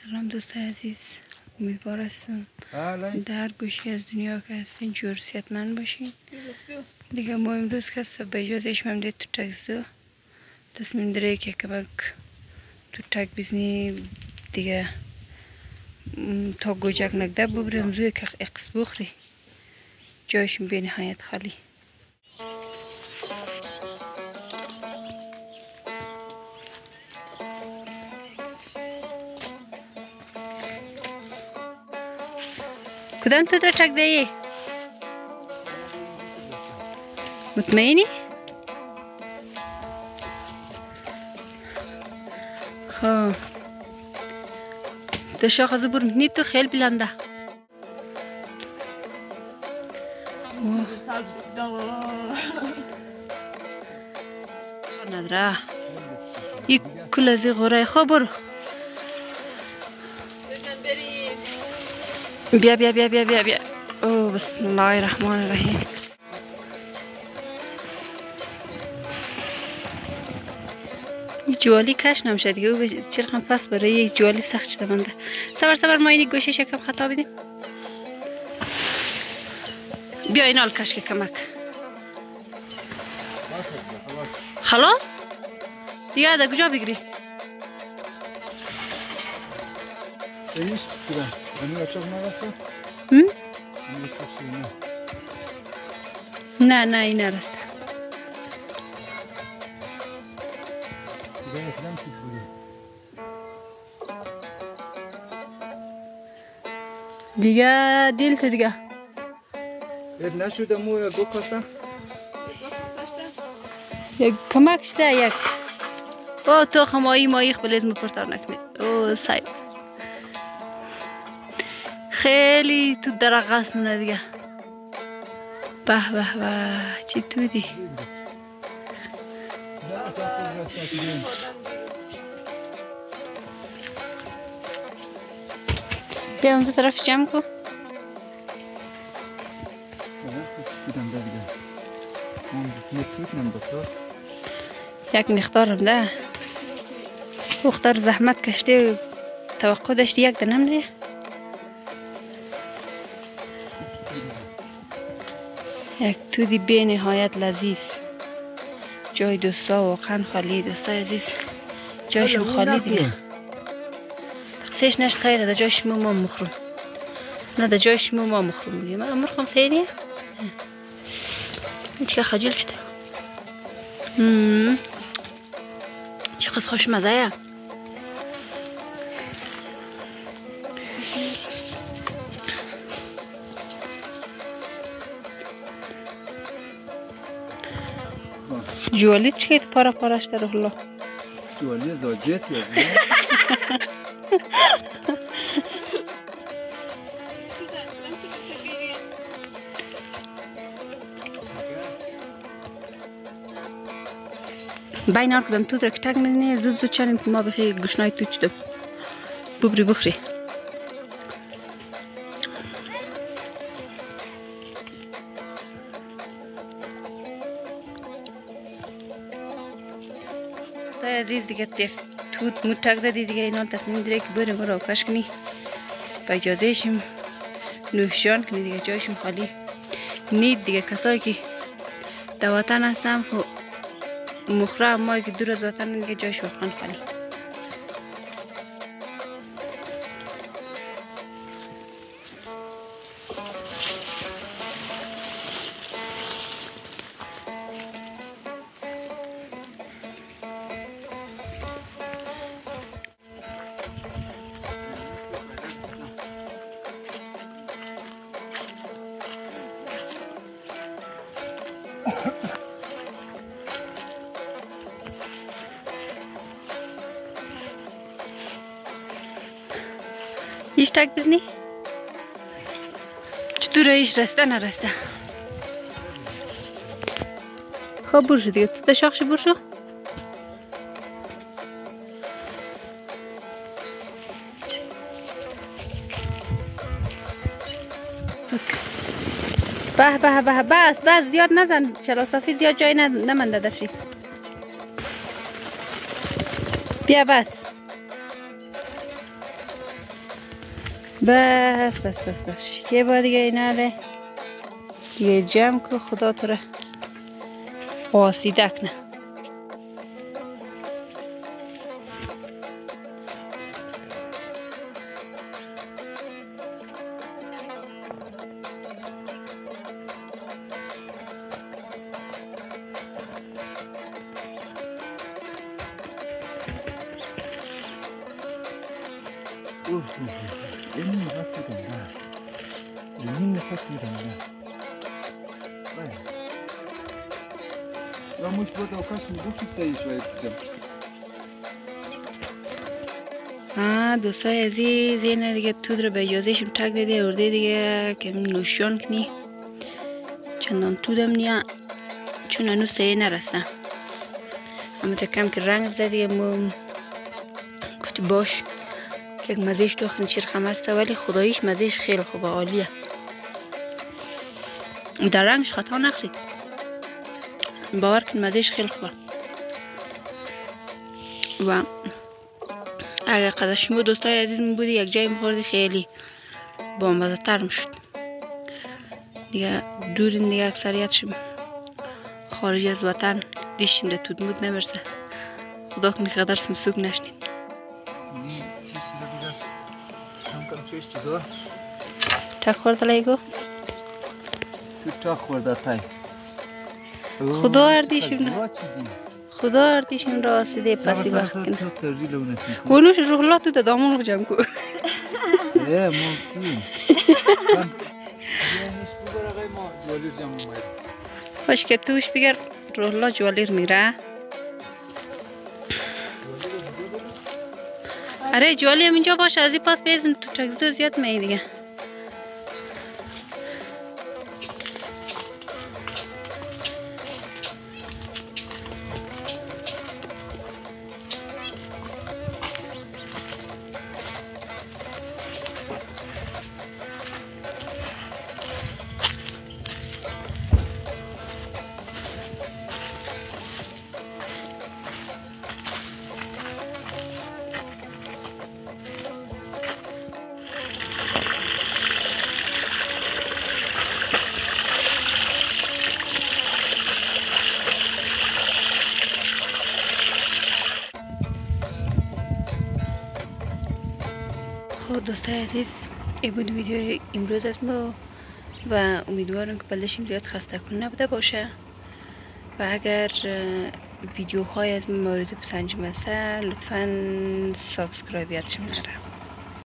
سلام دوستای عزیز، امیدوار هستم در هر گوشی از دنیا که هستین جور صحتمند باشین. دیگه ما امروز که به اجازه شما دید تو تکس تصمیم داره که کمک تو تک بزنی دیگه تا گوجک نگده ببریم زوی که اقص بخوری جایشون به نهایت خالی. کدام تو در چک دهی؟ مطمئنی؟ خب تو شاخ از برم نید تو خیلی بلنده نداره یک کل از غوره خواه برو بیا بیا بیا بیا بیا بیا اوه بسم الله الرحمن الرحیم. این جوالی کش نمیشه دیگه او چرخم پس برای یک جوالی سخت شده منده. صبر ما اینی گوشه شکم خطا بیدیم. بیا این حال کش که کمک خلاص دیگه در کجا بگیری؟ نه نه این نرسته دیگه دیل تو دیگه نشده مو گو کاسه یک کمک شده یک او تو خمایی مایی خبلیز مپرتار نکنید او سایب خیلی تو درق است منه دیگه به به به چی تو دی بیا اونجا طرف جمع کن یک مقدارم ده دختر زحمت کشته توقع داشتی یک دنم نه یک تودی به نهایت لذیذ جای دوستا واقعا خالی. دوستای عزیز جایشون خالی دیگه تقصیش نش خیره ده جایش ما مخروم نه ده جایش ما مخروم دیگه من مرخم سیریه این چه خجل شده چقدر خوش مزه جوالی چه پارا پارش در الله جوالی زاجت یا بین هر کدام تو در کتک میدنی زود زود چنین که ما بخی گشنای تو چیدم ببری بخری دوستای عزیز دیگه تو متک زدی دیگه اینا تصمیم داره که بریم برو کش کنی با اجازه شیم نوشجان کنی دیگه جایشون خالی نید دیگه. کسایی که در وطن هستن خب مخره اما که دور از وطن دیگه جایشون خالی ایش تک بزنی؟ چطوره ایش رسته نرسته؟ خب برشو دیگه تو تا شاخش برشو به به به بس زیاد نزن شلاصافی زیاد جای نمنده درشی بیا بس بس یه بار دیگه اینا ده دیگه جمع که خدا تو را آسیده کنه. این نفس میدم این نفس میدم یا مش بود اوکاش میگفت سعی شوید دوستای عزیز اینه دیگه تود رو به اجازهشون تک دیده ارده دیگه که نوشیان کنی چندان تودم نیا چون هنو سعی نرسم اما کم که رنگ زده دیگه گفتی باش که مزهش تو خیلی چرخم هسته ولی خداییش مزهش خیلی خوبه عالیه. در رنگش خطا نخورید باور کن مزهش خیلی خوبه و اگر قدر شما دوستای عزیزم بودی یک جای میخوردی خیلی با مزه تر میشد دیگه. دورین دیگه اکثریت شما خارج از وطن دیشیم ده تود مود نبرسه خدا کنی قدر سمسوک نشنید. چه خورده لیگو؟ چه خورده تای خدا اردیشم را آسیده پسی وقت کنه اونوش روحلا تو ده دامون رو جمع کن ممکن خوش که توش بگر روحلا جوالیر میره. اره جوالی هم اینجا باشه از این پاس بیزم تو چکزدو زیاد می دیگه. دوستای عزیز این بود ویدیو امروز از ما و امیدوارم که بلدشیم زیاد خسته کن نبوده باشه و اگر ویدیوهای از من مورد پسندشم هسته لطفا سابسکرایب یادشم نره.